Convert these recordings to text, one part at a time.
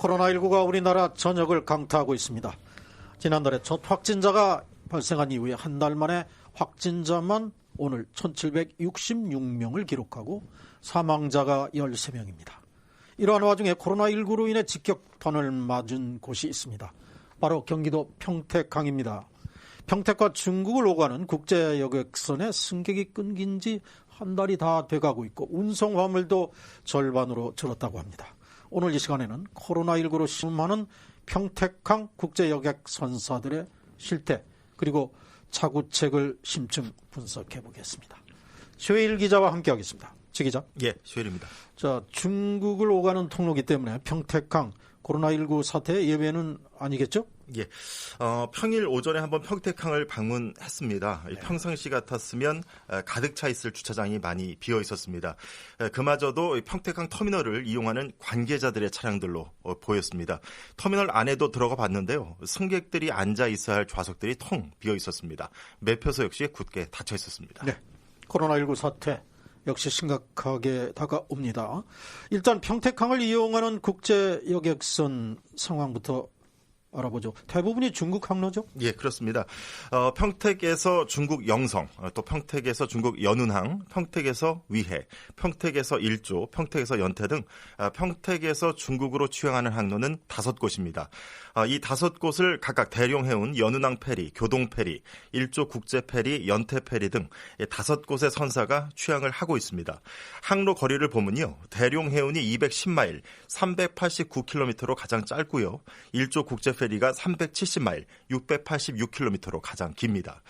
코로나19가 우리나라 전역을 강타하고 있습니다. 지난달에 첫 확진자가 발생한 이후에 한 달 만에 확진자만 오늘 1766명을 기록하고 사망자가 13명입니다. 이러한 와중에 코로나19로 인해 직격탄을 맞은 곳이 있습니다. 바로 경기도 평택항입니다. 평택과 중국을 오가는 국제여객선의 승객이 끊긴 지 한 달이 다 돼가고 있고 운송 화물도 절반으로 줄었다고 합니다. 오늘 이 시간에는 코로나19로 심하는 평택항 국제여객 선사들의 실태 그리고 차구책을 심층 분석해 보겠습니다. 최일 기자와 함께하겠습니다. 최 기자. 예, 최일입니다. 자, 중국을 오가는 통로기 때문에 평택항 코로나19 사태의 예외는 아니겠죠? 예, 평일 오전에 한번 평택항을 방문했습니다. 네. 평상시 같았으면 가득 차 있을 주차장이 많이 비어 있었습니다. 그마저도 평택항 터미널을 이용하는 관계자들의 차량들로 보였습니다. 터미널 안에도 들어가 봤는데요. 승객들이 앉아 있어야 할 좌석들이 텅 비어 있었습니다. 매표소 역시 굳게 닫혀 있었습니다. 네, 코로나19 사태 역시 심각하게 다가옵니다. 일단 평택항을 이용하는 국제여객선 상황부터 알아보죠. 대부분이 중국 항로죠? 예, 그렇습니다. 평택에서 중국 영성, 또 평택에서 중국 연운항, 평택에서 위해, 평택에서 일조, 평택에서 연태 등 평택에서 중국으로 취항하는 항로는 5곳입니다. 이 5곳을 각각 대룡해운 연운항 페리, 교동 페리, 일조 국제 페리, 연태 페리 등 5곳의 선사가 취항을 하고 있습니다. 항로 거리를 보면요. 대룡해운이 210마일, 389km로 가장 짧고요. 일조 국제 페리가 370마일, 686km로 가장 깁니다.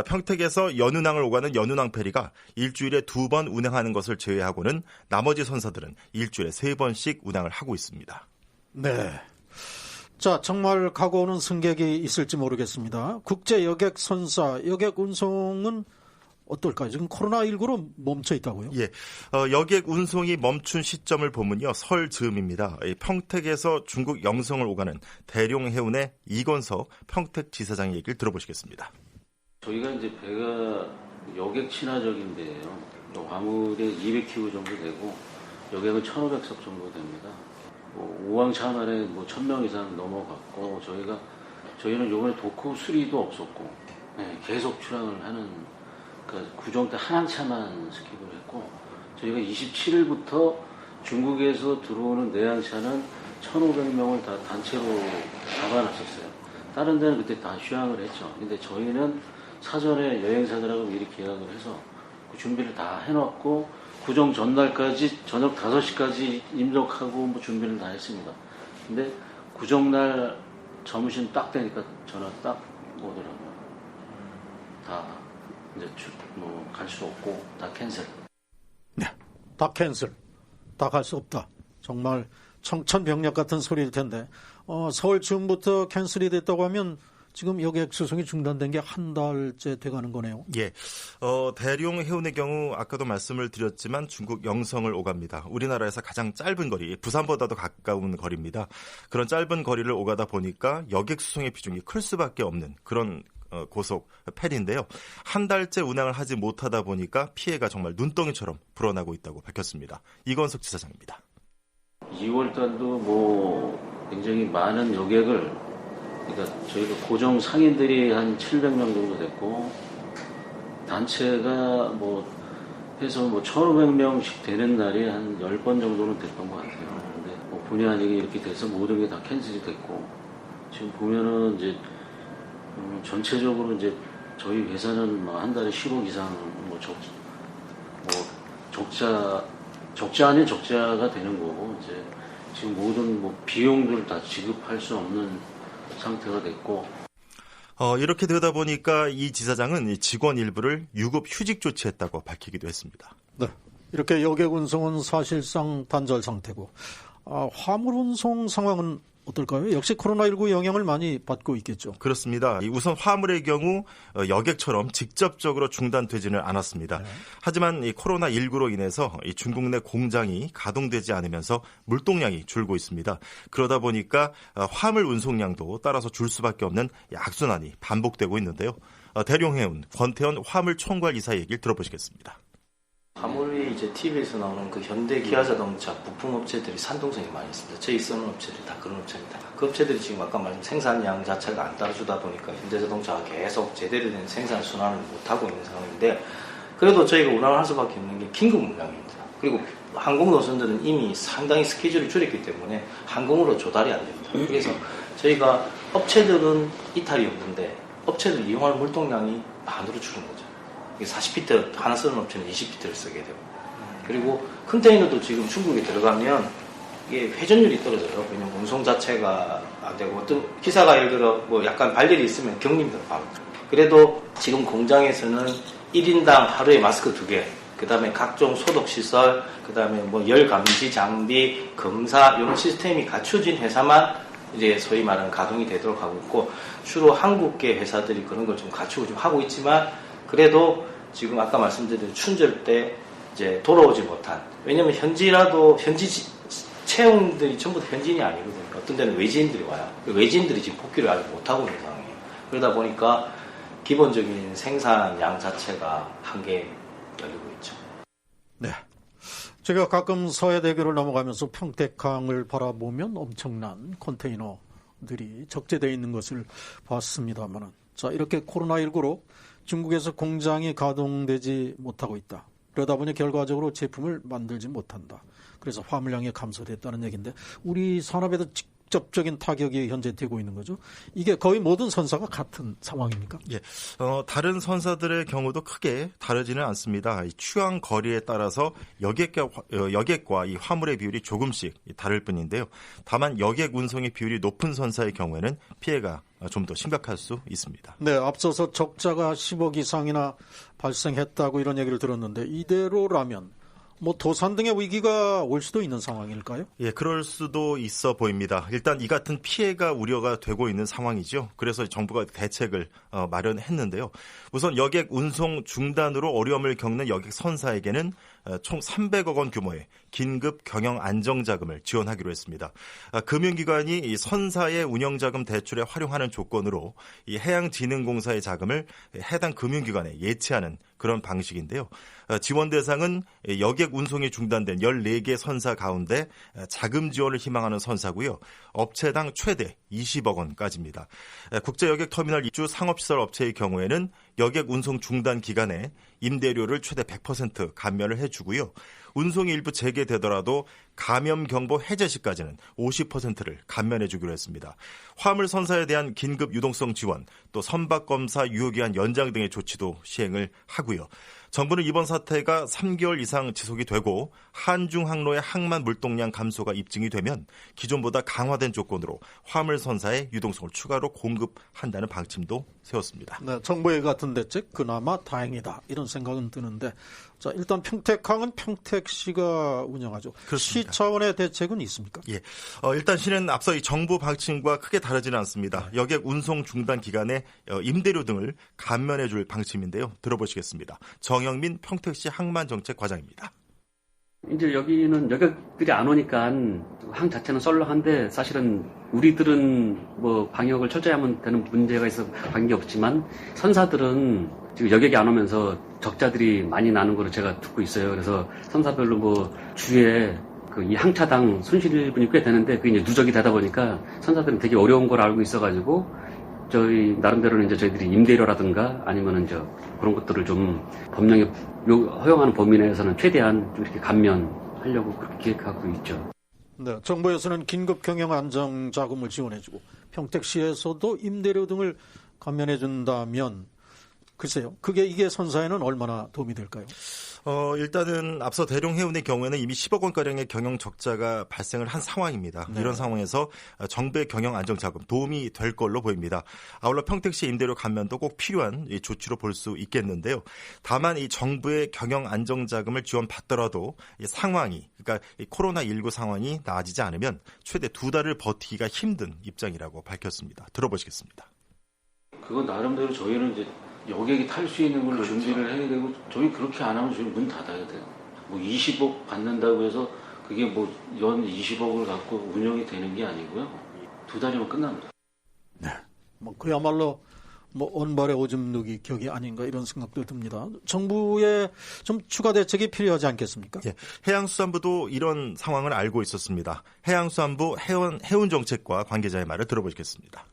평택에서 연운항을 오가는 연운항 페리가 일주일에 2번 운행하는 것을 제외하고는 나머지 선사들은 일주일에 3번씩 운항을 하고 있습니다. 네. 자, 정말 가고 오는 승객이 있을지 모르겠습니다. 국제 여객 선사, 여객 운송은 어떨까요? 지금 코로나19로 멈춰 있다고요? 예, 여객 운송이 멈춘 시점을 보면요. 설 즈음입니다. 평택에서 중국 영성을 오가는 대룡해운의 이건석 평택지사장의 얘기를 들어보시겠습니다. 저희가 이제 배가 여객 친화적인 배예요. 화물이 200kg 정도 되고 여객은 1,500석 정도 됩니다. 우왕차만에 1,000명 이상 넘어갔고 저희는 이번에 도코 수리도 없었고 계속 출항을 하는 구정 때 한 항차만 스킵을 했고 저희가 27일부터 중국에서 들어오는 내항차는 1,500명을 다 단체로 잡아놨었어요. 다른 데는 그때 다 휴항을 했죠. 근데 저희는 사전에 여행사들하고 미리 계약을 해서 그 준비를 다 해놓고 구정 전날까지 저녁 5시까지 입력하고 준비를 다 했습니다. 근데 구정날 점심 딱 되니까 전화 딱 오더라고요. 다 이제 갈 수 없고 다 캔슬. 네, 다 캔슬. 다 갈 수 없다. 정말 청천벽력 같은 소리일 텐데 서울 즈음부터 캔슬이 됐다고 하면 지금 여객 수송이 중단된 게 한 달째 돼가는 거네요. 예, 대룡해운의 경우 아까도 말씀을 드렸지만 중국 영성을 오갑니다. 우리나라에서 가장 짧은 거리, 부산보다도 가까운 거리입니다. 그런 짧은 거리를 오가다 보니까 여객 수송의 비중이 클 수밖에 없는 그런 고속 페리인데요. 한 달째 운항을 하지 못하다 보니까 피해가 정말 눈덩이처럼 불어나고 있다고 밝혔습니다. 이건석 지사장입니다. 2월 달도 굉장히 많은 여객을 그러니까 저희가 고정 상인들이 한 700명 정도 됐고 단체가 해서 1,500명씩 되는 날이 한 10번 정도는 됐던 것 같아요. 근데 본의 아니게 이렇게 돼서 모든 게 다 캔슬이 됐고 지금 보면은 이제 전체적으로 이제 저희 회사는 한 달에 10억 이상 적자 아닌 적자가 되는 거고 이제 지금 모든 비용들을 다 지급할 수 없는 상태가 됐고 이렇게 되다 보니까 이 지사장은 직원 일부를 유급 휴직 조치했다고 밝히기도 했습니다. 네, 이렇게 여객 운송은 사실상 단절 상태고 화물 운송 상황은 어떨까요? 역시 코로나19 영향을 많이 받고 있겠죠. 그렇습니다. 우선 화물의 경우 여객처럼 직접적으로 중단되지는 않았습니다. 네. 하지만 이 코로나19로 인해서 이 중국 내 공장이 가동되지 않으면서 물동량이 줄고 있습니다. 그러다 보니까 화물 운송량도 따라서 줄 수밖에 없는 악순환이 반복되고 있는데요. 대룡해운 권태현 화물총괄이사 얘기를 들어보시겠습니다. 화물이 이제 TV에서 나오는 그 현대 기아자동차 부품 업체들이 산동성이 많이 있습니다. 저희 쓰는 업체들이 다 그런 업체입니다. 그 업체들이 지금 아까 말씀 생산량 자체가 안 따라주다 보니까 현대자동차가 계속 제대로 된 생산 순환을 못하고 있는 상황인데, 그래도 저희가 운항을 할 수밖에 없는 게 긴급 물량입니다. 그리고 항공 노선들은 이미 상당히 스케줄을 줄였기 때문에 항공으로 조달이 안 됩니다. 그래서 저희가 업체들은 이탈이 없는데 업체들 이용할 물동량이 반으로 줄은 거죠. 40피트 하나 쓰는 업체는 20피트를 쓰게 되고, 그리고 컨테이너도 지금 중국에 들어가면 이게 회전율이 떨어져요. 왜냐면 운송 자체가 안 되고, 어떤 기사가 예를 들어 뭐 약간 발열이 있으면 격림 들어가고. 그래도 지금 공장에서는 1인당 하루에 마스크 2개, 그 다음에 각종 소독시설, 그 다음에 뭐 열 감지 장비, 검사, 이런 시스템이 갖춰진 회사만 이제 소위 말하는 가동이 되도록 하고 있고, 주로 한국계 회사들이 그런 걸 좀 갖추고 좀 하고 있지만, 그래도 지금 아까 말씀드린 춘절 때 이제 돌아오지 못한, 왜냐면 현지 채용들이 전부 다 현지인이 아니거든요. 어떤 데는 외지인들이 와요. 외지인들이 지금 복귀를 아직 못하고 있는 상황이에요. 그러다 보니까 기본적인 생산량 자체가 한계에 열리고 있죠. 네. 제가 가끔 서해대교를 넘어가면서 평택항을 바라보면 엄청난 컨테이너들이 적재되어 있는 것을 봤습니다만, 자, 이렇게 코로나19로 중국에서 공장이 가동되지 못하고 있다. 그러다 보니 결과적으로 제품을 만들지 못한다. 그래서 화물량이 감소됐다는 얘기인데, 우리 산업에도 직접적인 타격이 현재 되고 있는 거죠. 이게 거의 모든 선사가 같은 상황입니까? 예, 다른 선사들의 경우도 크게 다르지는 않습니다. 이 취항 거리에 따라서 여객과 이 화물의 비율이 조금씩 다를 뿐인데요. 다만 여객 운송의 비율이 높은 선사의 경우에는 피해가 좀 더 심각할 수 있습니다. 네, 앞서서 적자가 10억 이상이나 발생했다고 이런 얘기를 들었는데, 이대로라면 뭐 도산 등의 위기가 올 수도 있는 상황일까요? 예, 그럴 수도 있어 보입니다. 일단 이 같은 피해가 우려가 되고 있는 상황이죠. 그래서 정부가 대책을 마련했는데요. 우선 여객 운송 중단으로 어려움을 겪는 여객 선사에게는 총 300억 원 규모의 긴급 경영 안정자금을 지원하기로 했습니다. 금융기관이 이 선사의 운영자금 대출에 활용하는 조건으로 이 해양진흥공사의 자금을 해당 금융기관에 예치하는 그런 방식인데요. 지원 대상은 여객 운송이 중단된 14개 선사 가운데 자금 지원을 희망하는 선사고요. 업체당 최대 20억 원까지입니다. 국제여객터미널 입주 상업시설 업체의 경우에는 여객 운송 중단 기간에 임대료를 최대 100% 감면을 해주고요. 운송이 일부 재개되더라도 감염 경보 해제 시까지는 50%를 감면해 주기로 했습니다. 화물 선사에 대한 긴급 유동성 지원, 또 선박 검사 유효기한 연장 등의 조치도 시행을 하고요. 정부는 이번 사태가 3개월 이상 지속이 되고 한중 항로의 항만 물동량 감소가 입증이 되면 기존보다 강화된 조건으로 화물 선사의 유동성을 추가로 공급한다는 방침도 세웠습니다. 네, 정부의 같은 대책 그나마 다행이다, 이런 생각은 드는데, 자, 일단 평택항은 평택시가 운영하죠. 그렇습니다. 시 차원의 대책은 있습니까? 예, 일단 시는 앞서 이 정부 방침과 크게 다르지는 않습니다. 여객 운송 중단 기간에 임대료 등을 감면해 줄 방침인데요. 들어보시겠습니다. 정영민 평택시 항만정책과장입니다. 이제 여기는 여객들이 안 오니까 항 자체는 썰렁한데, 사실은 우리들은 뭐 방역을 철저히 하면 되는 문제가 있어서 관계없지만 선사들은 지금 여객이 안 오면서 적자들이 많이 나는 걸로 제가 듣고 있어요. 그래서 선사별로 뭐 주에 이 항차당 손실분이 꽤 되는데, 그게 이제 누적이 되다 보니까 선사들은 되게 어려운 걸 알고 있어가지고 저희 나름대로는 이제 저희들이 임대료라든가 아니면은 그런 것들을 좀 법령에 허용하는 범위 내에서는 최대한 좀 이렇게 감면하려고 그렇게 계획하고 있죠. 네, 정부에서는 긴급 경영 안정 자금을 지원해주고 평택시에서도 임대료 등을 감면해준다면, 글쎄요, 이게 선사에는 얼마나 도움이 될까요? 일단은 앞서 대룡해운의 경우에는 이미 10억 원가량의 경영 적자가 발생을 한 상황입니다. 네. 이런 상황에서 정부의 경영 안정자금 도움이 될 걸로 보입니다. 아울러 평택시 임대료 감면도 꼭 필요한 조치로 볼 수 있겠는데요. 다만 이 정부의 경영 안정자금을 지원받더라도 이 상황이, 그러니까 이 코로나19 상황이 나아지지 않으면 최대 2달을 버티기가 힘든 입장이라고 밝혔습니다. 들어보시겠습니다. 그건 나름대로 저희는 이제 여객이 탈 수 있는 걸로 준비를 해야 되고, 저희 그렇게 안 하면 저희 문 닫아야 돼요. 뭐 20억 받는다고 해서 그게 뭐 연 20억을 갖고 운영이 되는 게 아니고요. 2달이면 끝납니다. 네, 뭐 그야말로 뭐 온발의 오줌 누기 격이 아닌가 이런 생각도 듭니다. 정부의 좀 추가 대책이 필요하지 않겠습니까? 예, 해양수산부도 이런 상황을 알고 있었습니다. 해양수산부 해운 정책과 관계자의 말을 들어보겠습니다.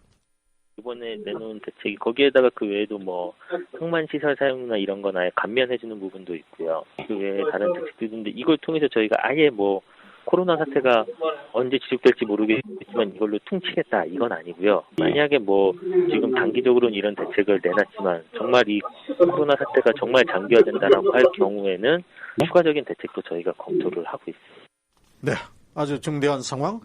이번에 내놓은 대책이 거기에다가 그 외에도 뭐 항만 시설 사용이나 이런 건 아예 감면해주는 부분도 있고요. 그 외에 다른 대책도 있는데 이걸 통해서 저희가 아예 뭐 코로나 사태가 언제 지속될지 모르겠지만 이걸로 퉁치겠다 이건 아니고요. 만약에 뭐 지금 단기적으로는 이런 대책을 내놨지만 정말 이 코로나 사태가 정말 장기화된다라고 할 경우에는 추가적인 대책도 저희가 검토를 하고 있습니다. 네, 아주 중대한 상황.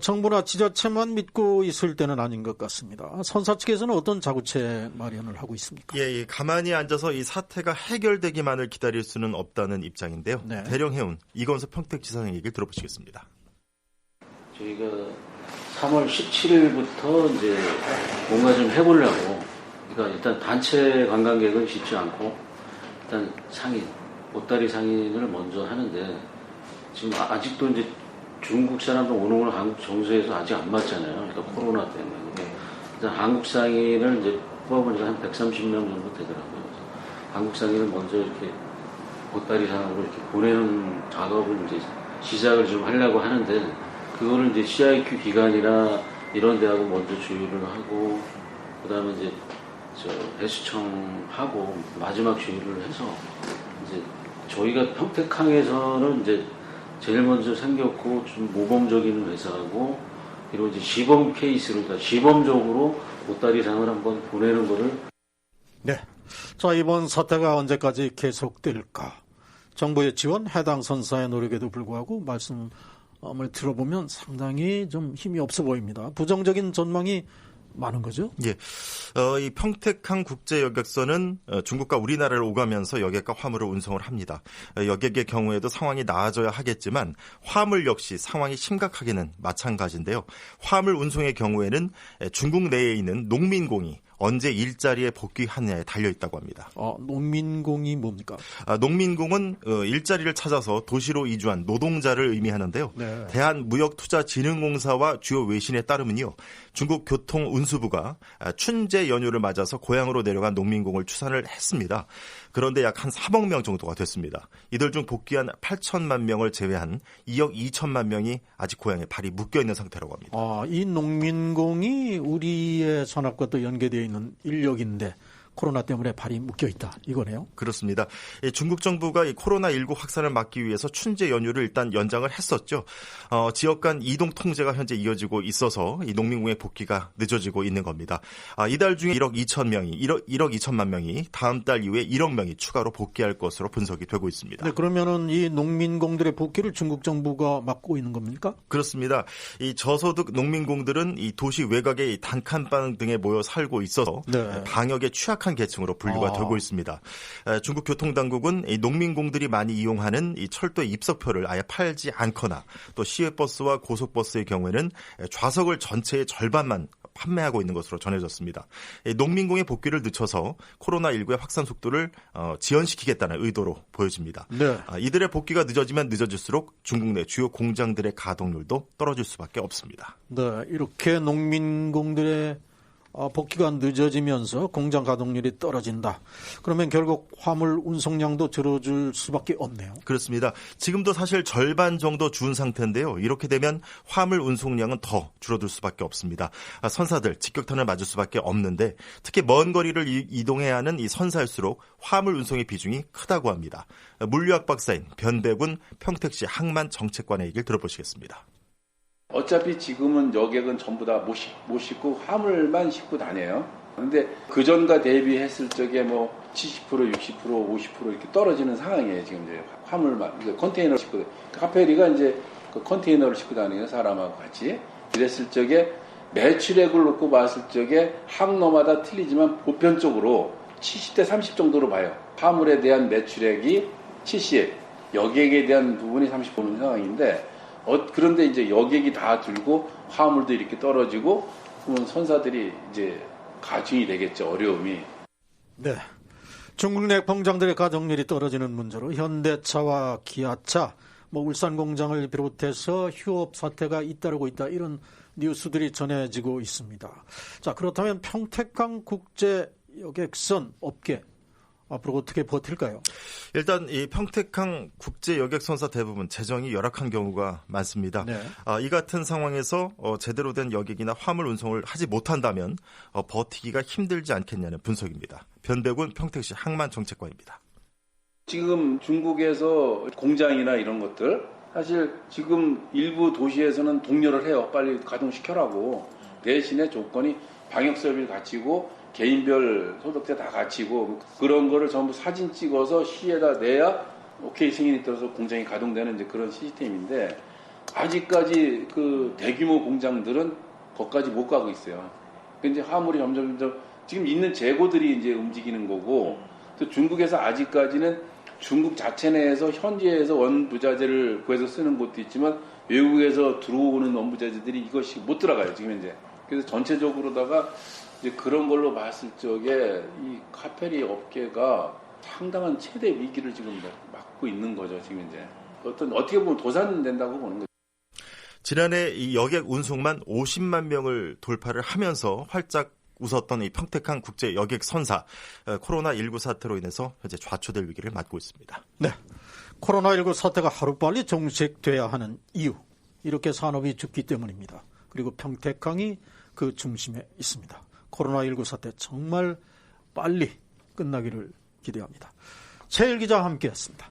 정부나 지자체만 믿고 있을 때는 아닌 것 같습니다. 선사 측에서는 어떤 자구체 마련을 하고 있습니까? 예, 가만히 앉아서 이 사태가 해결되기만을 기다릴 수는 없다는 입장인데요. 네. 대령해운 이건수 평택지사의 얘기를 들어보시겠습니다. 저희가 3월 17일부터 이제 뭔가 좀 해보려고, 그러니까 일단 단체 관광객은 쉽지 않고 일단 상인, 보따리 상인을 먼저 하는데 지금 아직도 이제 중국 사람들 오는 건 한국 정서에서 아직 안 맞잖아요. 그러니까 코로나 때문에. 일단 한국 상인을 이제 뽑아보니까 한 130명 정도 되더라고요. 그래서 한국 상인을 먼저 이렇게 보따리 상으로 이렇게 보내는 작업을 이제 시작을 좀 하려고 하는데, 그거를 이제 CIQ 기관이나 이런 데하고 먼저 조율을 하고, 그 다음에 이제 배수청하고 마지막 조율을 해서 이제 저희가 평택항에서는 이제 제일 먼저 생겼고 좀 모범적인 회사하고, 그리고 이제 시범 케이스로, 그러니까 시범적으로 보따리상을 한번 보내는 거를. 네. 자, 이번 사태가 언제까지 계속될까? 정부의 지원, 해당 선사의 노력에도 불구하고 말씀을 들어보면 상당히 좀 힘이 없어 보입니다. 부정적인 전망이 많은 거죠? 예. 이 평택항 국제여객선은 중국과 우리나라를 오가면서 여객과 화물을 운송을 합니다. 여객의 경우에도 상황이 나아져야 하겠지만 화물 역시 상황이 심각하게는 마찬가지인데요. 화물 운송의 경우에는 중국 내에 있는 농민공이 언제 일자리에 복귀하느냐에 달려있다고 합니다. 농민공이 뭡니까? 농민공은 일자리를 찾아서 도시로 이주한 노동자를 의미하는데요. 네. 대한무역투자진흥공사와 주요 외신에 따르면요, 중국 교통운수부가 춘제 연휴를 맞아서 고향으로 내려간 농민공을 추산을 했습니다. 그런데 약 한 3억 명 정도가 됐습니다. 이들 중 복귀한 8천만 명을 제외한 2억 2천만 명이 아직 고향에 발이 묶여있는 상태라고 합니다. 이 농민공이 우리의 산업과 또 연계되어 있는 인력인데 코로나 때문에 발이 묶여있다, 이거네요. 그렇습니다. 중국 정부가 이 코로나19 확산을 막기 위해서 춘제 연휴를 일단 연장을 했었죠. 지역 간 이동 통제가 현재 이어지고 있어서 이 농민공의 복귀가 늦어지고 있는 겁니다. 이달 중에 1억 2천만 명이 다음 달 이후에 1억 명이 추가로 복귀할 것으로 분석이 되고 있습니다. 네, 그러면은 이 농민공들의 복귀를 중국 정부가 막고 있는 겁니까? 그렇습니다. 이 저소득 농민공들은 이 도시 외곽의 단칸방 등에 모여 살고 있어서 네. 방역에 취약한 계층으로 분류가 되고 있습니다. 중국 교통당국은 이 농민공들이 많이 이용하는 이 철도 입석표를 아예 팔지 않거나 또 시외버스와 고속버스의 경우에는 좌석을 전체의 절반만 판매하고 있는 것으로 전해졌습니다. 농민공의 복귀를 늦춰서 코로나19의 확산 속도를 지연시키겠다는 의도로 보여집니다. 네. 이들의 복귀가 늦어지면 늦어질수록 중국 내 주요 공장들의 가동률도 떨어질 수밖에 없습니다. 네, 이렇게 농민공들의 복귀가 늦어지면서 공장 가동률이 떨어진다. 그러면 결국 화물 운송량도 줄어들 수밖에 없네요. 그렇습니다. 지금도 사실 절반 정도 준 상태인데요. 이렇게 되면 화물 운송량은 더 줄어들 수밖에 없습니다. 선사들 직격탄을 맞을 수밖에 없는데 특히 먼 거리를 이동해야 하는 이 선사일수록 화물 운송의 비중이 크다고 합니다. 물류학 박사인 변대군 평택시 항만 정책관의 얘기를 들어보시겠습니다. 어차피 지금은 여객은 전부 다 못 싣고 화물만 싣고 다녀요. 그런데 그전과 대비했을 적에 뭐 70%, 60%, 50% 이렇게 떨어지는 상황이에요. 지금 이제 화물만, 컨테이너를 싣고, 카페리가 이제 그 컨테이너를 싣고 다니는 사람하고 같이. 이랬을 적에 매출액을 놓고 봤을 적에 항로마다 틀리지만 보편적으로 70대 30 정도로 봐요. 화물에 대한 매출액이 70, 여객에 대한 부분이 30 보는 상황인데, 그런데 이제 여객이 다 들고 화물도 이렇게 떨어지고 그러면 선사들이 이제 가중이 되겠죠. 어려움이. 네. 중국 내 공장들의 가동률이 떨어지는 문제로 현대차와 기아차, 울산 공장을 비롯해서 휴업 사태가 잇따르고 있다, 이런 뉴스들이 전해지고 있습니다. 자, 그렇다면 평택강 국제 여객선 업계 앞으로 어떻게 버틸까요? 일단 이 평택항 국제 여객선사 대부분 재정이 열악한 경우가 많습니다. 네. 이 같은 상황에서 제대로 된 여객이나 화물 운송을 하지 못한다면 버티기가 힘들지 않겠냐는 분석입니다. 변대군 평택시 항만정책과입니다. 지금 중국에서 공장이나 이런 것들 사실 지금 일부 도시에서는 독려를 해요. 빨리 가동시켜라고. 대신에 조건이 방역수업을 갖추고 개인별 소득세 다 갖추고 그런 거를 전부 사진 찍어서 시에다 내야 오케이 승인이 들어서 공장이 가동되는 이제 그런 시스템인데 아직까지 그 대규모 공장들은 거기까지 못 가고 있어요. 근데 화물이 점점 지금 있는 재고들이 이제 움직이는 거고 또 중국에서 아직까지는 중국 자체 내에서 현지에서 원부자재를 구해서 쓰는 곳도 있지만 외국에서 들어오는 원부자재들이 이것이 못 들어가요 지금 현재. 그래서 전체적으로다가 이제 그런 걸로 봤을 적에 이 카페리 업계가 상당한 최대 위기를 지금 맞고 있는 거죠 지금 현재. 어떻게 보면 도산된다고 보는 거죠. 지난해 이 여객 운송만 50만 명을 돌파를 하면서 활짝 웃었던 이 평택항 국제 여객 선사 코로나19 사태로 인해서 현재 좌초될 위기를 맞고 있습니다. 네, 코로나19 사태가 하루빨리 종식돼야 하는 이유, 이렇게 산업이 죽기 때문입니다. 그리고 평택항이 그 중심에 있습니다. 코로나19 사태 정말 빨리 끝나기를 기대합니다. 최일 기자와 함께했습니다.